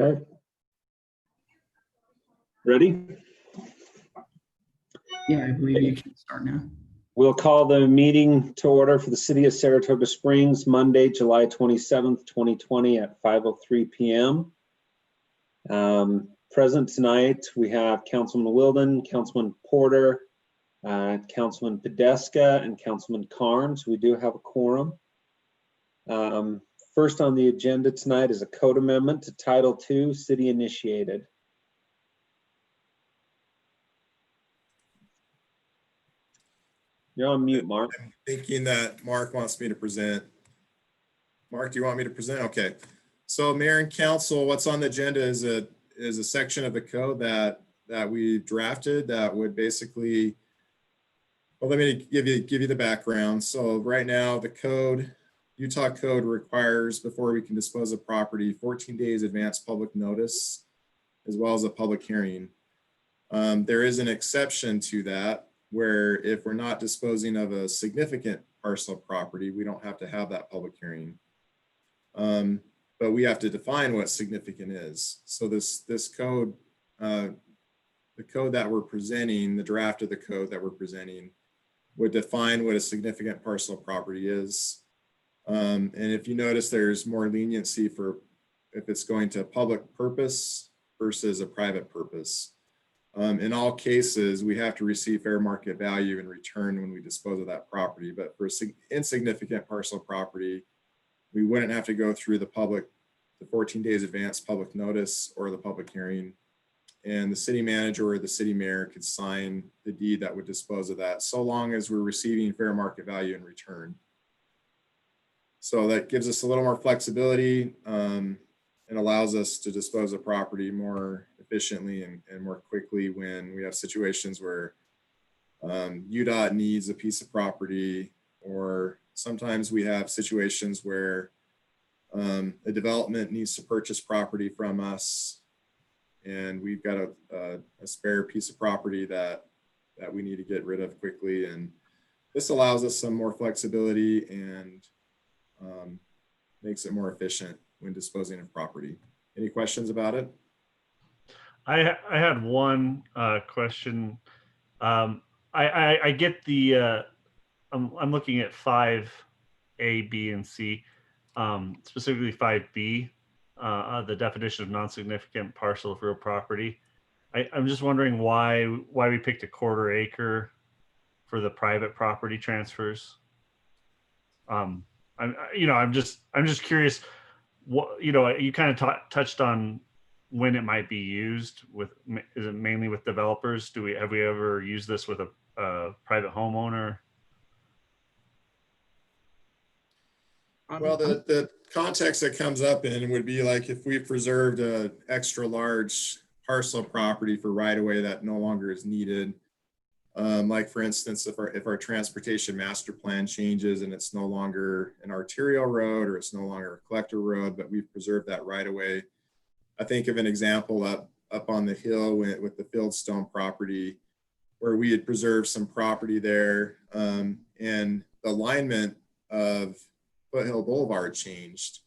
Okay. Ready? Yeah, I believe you can start now. We'll call the meeting to order for the City of Saratoga Springs, Monday, July 27th, 2020 at 5:03 p.m. Present tonight, we have Councilman Wilden, Councilman Porter, Councilman Podeska, and Councilman Carnes. We do have a quorum. First on the agenda tonight is a code amendment to Title II, City Initiated. You're on mute, Mark. I'm thinking that Mark wants me to present. Mark, do you want me to present? Okay. So Mayor and Council, what's on the agenda is a section of the code that we drafted that would basically, well, let me give you the background. So right now the code, Utah code requires, before we can dispose of property, 14 days advance public notice, as well as a public hearing. There is an exception to that, where if we're not disposing of a significant parcel of property, we don't have to have that public hearing. But we have to define what significant is. So this code, the code that we're presenting, the draft of the code that we're presenting, would define what a significant parcel of property is. And if you notice, there's more leniency for if it's going to a public purpose versus a private purpose. In all cases, we have to receive fair market value in return when we dispose of that property. But for insignificant parcel of property, we wouldn't have to go through the 14 days advance public notice or the public hearing. And the city manager or the city mayor could sign the deed that would dispose of that, so long as we're receiving fair market value in return. So that gives us a little more flexibility and allows us to dispose of property more efficiently and more quickly when we have situations where UDOT needs a piece of property, or sometimes we have situations where a development needs to purchase property from us and we've got a spare piece of property that we need to get rid of quickly. And this allows us some more flexibility and makes it more efficient when disposing of property. Any questions about it? I had one question. I get the, I'm looking at 5A, B, and C, specifically 5B, the definition of non-significant parcel of real property. I'm just wondering why we picked a quarter acre for the private property transfers. I'm just curious. What, you kind of touched on when it might be used with. Is it mainly with developers? Have we ever used this with a private homeowner? Well, the context that comes up in would be like if we preserved an extra large parcel of property for right of way that no longer is needed. Like for instance, if our transportation master plan changes and it's no longer an arterial road or it's no longer a collector road, but we've preserved that right of way. I think of an example up on the hill with the Fieldstone property, where we had preserved some property there, and the alignment of Foothill Boulevard changed.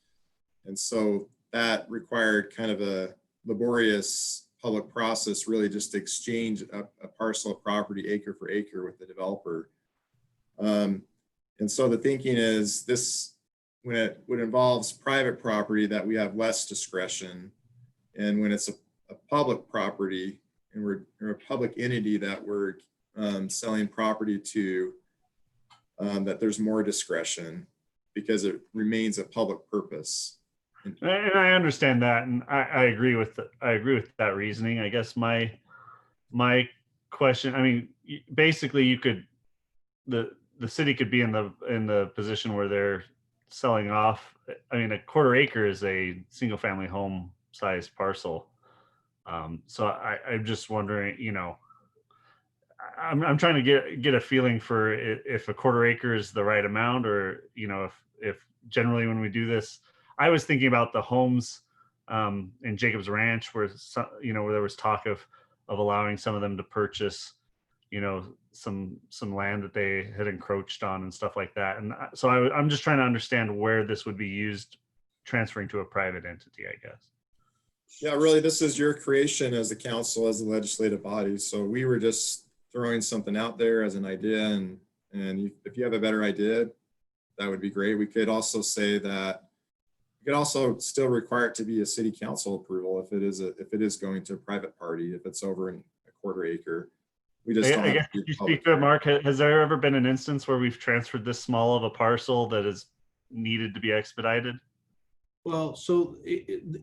And so that required kind of a laborious public process, really just to exchange a parcel of property acre for acre with the developer. And so the thinking is this, when it involves private property, that we have less discretion. And when it's a public property and we're a public entity that we're selling property to, that there's more discretion because it remains a public purpose. And I understand that, and I agree with that reasoning. I guess my question, I mean, basically, you could the city could be in the position where they're selling off. I mean, a quarter acre is a single family home sized parcel. So I'm just wondering, I'm trying to get a feeling for if a quarter acre is the right amount, or if generally when we do this. I was thinking about the homes in Jacobs Ranch, where where there was talk of allowing some of them to purchase, some land that they had encroached on and stuff like that. And so I'm just trying to understand where this would be used, transferring to a private entity, I guess. Yeah, really, this is your creation as the council, as the legislative body. So we were just throwing something out there as an idea, and if you have a better idea, that would be great. We could also say that we could also still require it to be a city council approval if it is going to a private party, if it's over a quarter acre. We just don't I have guess to do if you public speak to it, hearing. Mark, has there ever been an instance where we've transferred this small of a parcel that is needed to be expedited? Well, so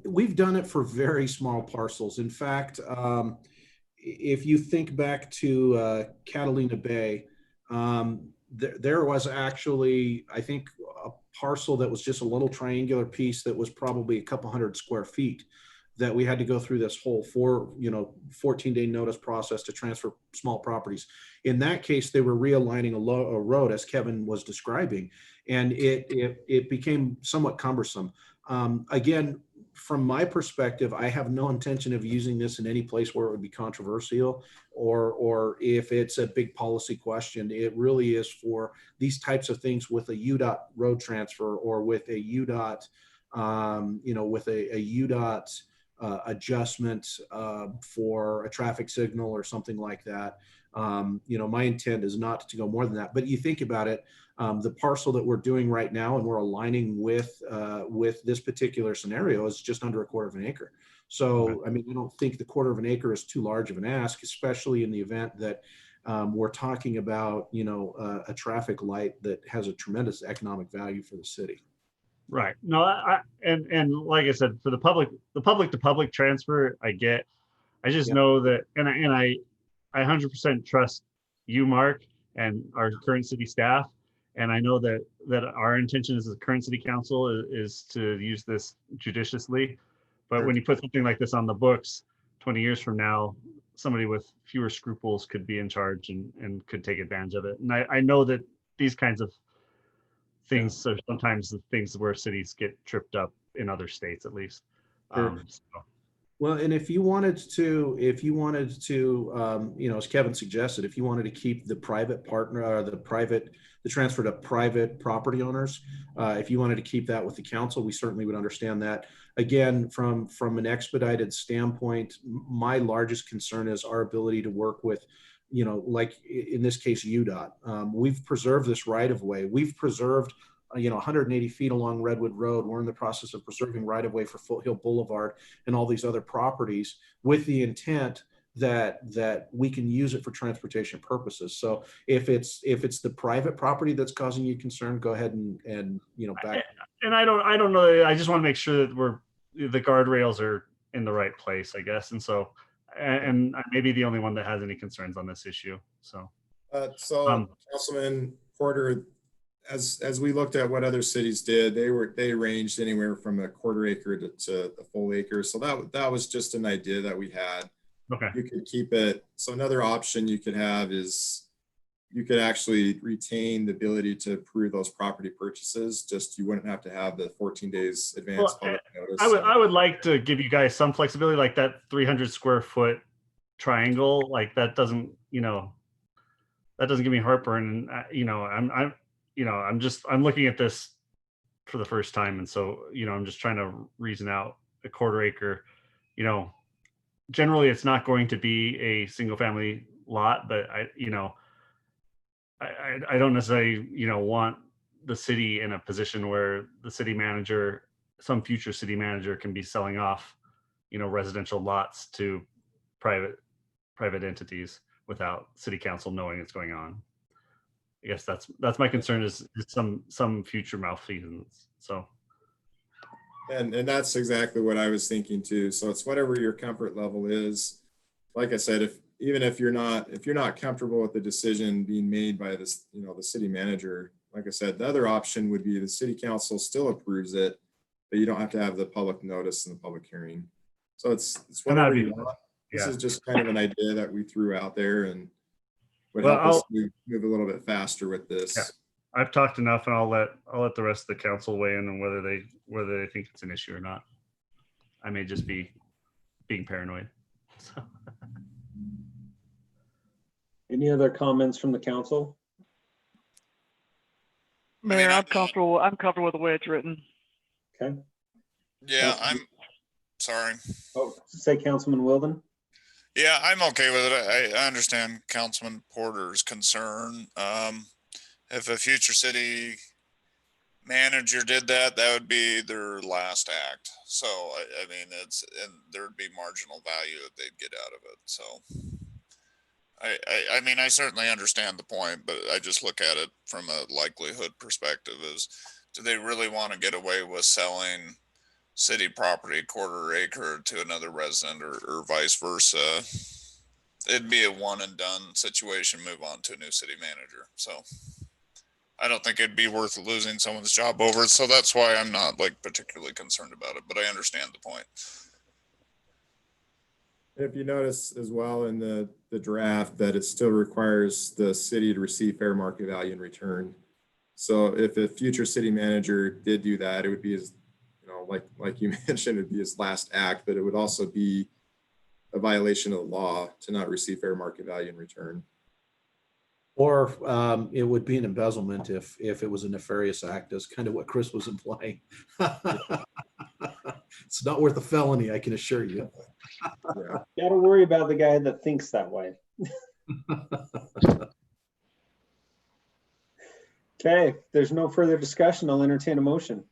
we've done it for very small parcels. In fact, if you think back to Catalina Bay, there was actually, I think, a parcel that was just a little triangular piece that was probably a couple hundred square feet that we had to go through this whole 14-day notice process to transfer small properties. In that case, they were realigning a road, as Kevin was describing, and it became somewhat cumbersome. Again, from my perspective, I have no intention of using this in any place where it would be controversial or if it's a big policy question. It really is for these types of things with a UDOT road transfer or with a UDOT, with a UDOT adjustment for a traffic signal or something like that. My intent is not to go more than that. But you think about it, the parcel that we're doing right now and we're aligning with this particular scenario is just under a quarter of an acre. So, I mean, I don't think the quarter of an acre is too large of an ask, especially in the event that we're talking about, a traffic light that has a tremendous economic value for the city. Right. No, and like I said, for the public to public transfer, I just Yeah. know that, and I 100% trust you, Mark, and our current city staff. And I know that our intention as the current city council is to use this judiciously. But Sure. when you put something like this on the books, 20 years from now, somebody with fewer scruples could be in charge and could take advantage of it. And I know that these kinds of things are sometimes the things where cities get tripped up in other states, at least. Sure. So, Well, and if you wanted to, as Kevin suggested, if you wanted to keep the private partner or the transfer to private property owners, if you wanted to keep that with the council, we certainly would understand that. Again, from an expedited standpoint, my largest concern is our ability to work with, like in this case, UDOT. We've preserved this right of way. We've preserved 180 feet along Redwood Road. We're in the process of preserving right of way for Foothill Boulevard and all these other properties with the intent that we can use it for transportation purposes. So if it's the private property that's causing you concern, go ahead and back. and I don't know. I just want to make sure that the guardrails are in the right place, I guess. And so, and I may be the only one that has any concerns on this issue. So, Councilman Porter, as we looked at what other cities did, they ranged anywhere from a quarter acre to a full acre. So that was just an idea that we had. okay. You could keep it. So another option you could have is you could actually retain the ability to approve those property purchases. Just you wouldn't have to have the 14 days advance public notice. I would like to give you guys some flexibility, like that 300 square foot triangle, like that doesn't give me heartburn. And I'm looking at this for the first time. And so, I'm just trying to reason out a quarter acre, generally it's not going to be a single family lot, but I don't necessarily, want the city in a position where the some future city manager can be selling off, residential lots to private entities without city council knowing it's going on. I guess that's my concern is some future malfeasance. So. And that's exactly what I was thinking too. So it's whatever your comfort level is. Like I said, if you're not comfortable with the decision being made by this, the city manager, like I said, the other option would be the city council still approves it, but you don't have to have the public notice and the public hearing. So it's whatever you want. This is just kind of an idea that we threw out there and would help us move a little bit faster with this. Yeah. I've talked enough, and I'll let the rest of the council weigh in on whether they think it's an issue or not. I may just be being paranoid. So. Any other comments from the council? Mayor, I'm comfortable with the way it's written. Okay. Yeah, Councilman- sorry. Oh, say Councilman Wilden. Yeah, I'm okay with it. I understand Councilman Porter's concern. If a future city manager did that, that would be their last act. So, I mean, and there'd be marginal value that they'd get out of it. So, I mean, I certainly understand the point, but I just look at it from a likelihood perspective is, do they really want to get away with selling city property quarter acre to another resident or vice versa? It'd be a one and done situation, move on to a new city manager. So I don't think it'd be worth losing someone's job over it. So that's why I'm not like particularly concerned about it, but I understand the point. If you notice as well in the draft that it still requires the city to receive fair market value in return. So if a future city manager did do that, it would be his, you know, like you mentioned, it'd be his last act, but it would also be a violation of the law to not receive fair market value in return. Or it would be an embezzlement if it was a nefarious act, is kind of what Chris was implying. It's not worth a felony, I can assure you. Yeah. Gotta worry about the guy that thinks that way. Okay, if there's no further discussion, I'll entertain a motion.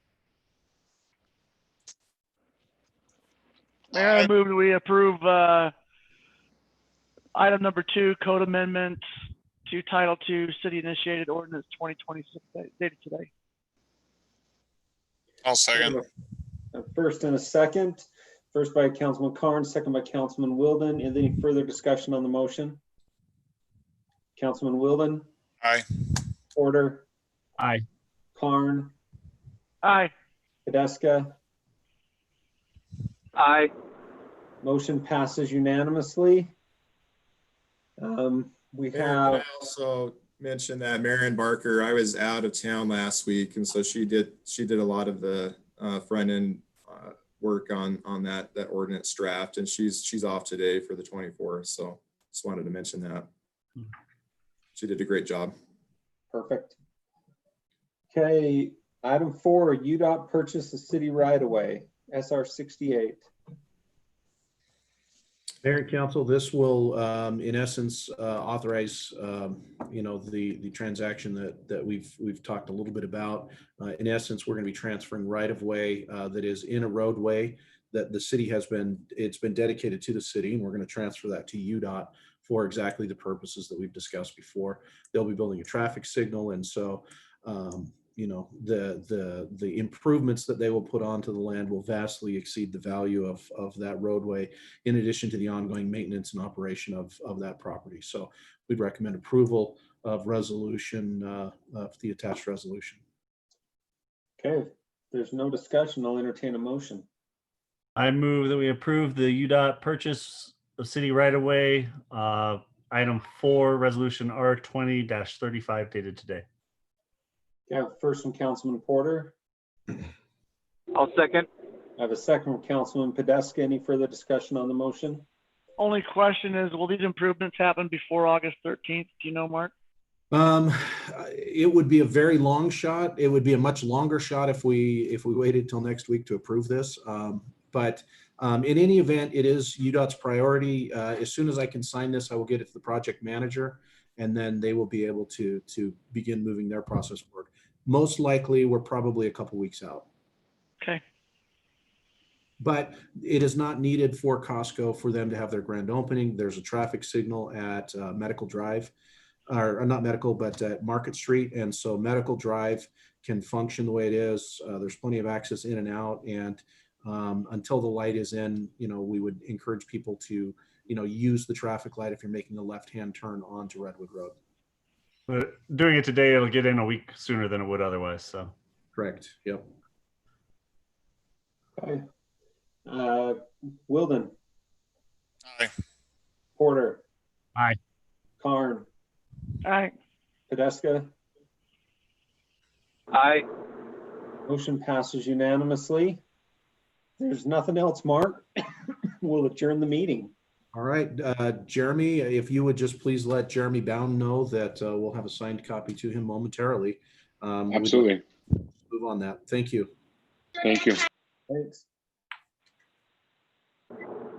Mayor, I move that we approve item number 2, code amendment to Title II City Initiated Ordinance 2026 dated today. I'll second. A first and a second. First by Councilman Carnes, second by Councilman Wilden. Any further discussion on the motion? Councilman Wilden, Aye. Porter, Aye. Carn, Aye. Tedesca. Aye. Motion passes unanimously. We And have, I also mentioned that Marion Barker, I was out of town last week, and so she did a lot of the front end work on that ordinance draft, and she's off today for the 24th. So just wanted to mention that. She did a great job. perfect. Okay, item 4, UDOT purchase the city right away, SR 68. Mayor and council, this will, in essence, authorize, the transaction that we've talked a little bit about. In essence, we're going to be transferring right of way that is in a roadway that the city it's been dedicated to the city, and we're going to transfer that to UDOT for exactly the purposes that we've discussed before. They'll be building a traffic signal, and so the improvements that they will put onto the land will vastly exceed the value of that roadway, in addition to the ongoing maintenance and operation of that property. So we'd recommend approval of resolution, of the attached resolution. Okay, if there's no discussion, I'll entertain a motion. I move that we approve the UDOT purchase of city right of way, item 4, resolution R20-35 dated today. I have a first from Councilman Porter. I'll second. I have a second from Councilman Podesta. Any further discussion on the motion? Only question is, will these improvements happen before August 13th? Do you know, Mark? It would be a very long shot. It would be a much longer shot if we waited till next week to approve this. But in any event, it is UDOT's priority. As soon as I can sign this, I will get it to the project manager, and then they will be able to begin moving their process forward. Most likely, we're probably a couple weeks out. Okay. But it is not needed for Costco for them to have their grand opening. There's a traffic signal at Medical Drive, or not Medical, but at Market Street. And so Medical Drive can function the way it is. There's plenty of access in and out. And until the light is in, we would encourage people to, use the traffic light if you're making a left-hand turn onto Redwood Road. But doing it today, it'll get in a week sooner than it would otherwise. So Correct. Yep. Okay. Wilden, Aye. Porter. Aye. Carn, Aye. Podesta. Aye. Motion passes unanimously. There's nothing else, Mark. We'll adjourn the meeting. All right, Jeremy, if you would just please let Jeremy Bound know that we'll have a signed copy to him momentarily. Absolutely. Move on that. Thank you. Thank you. Thanks.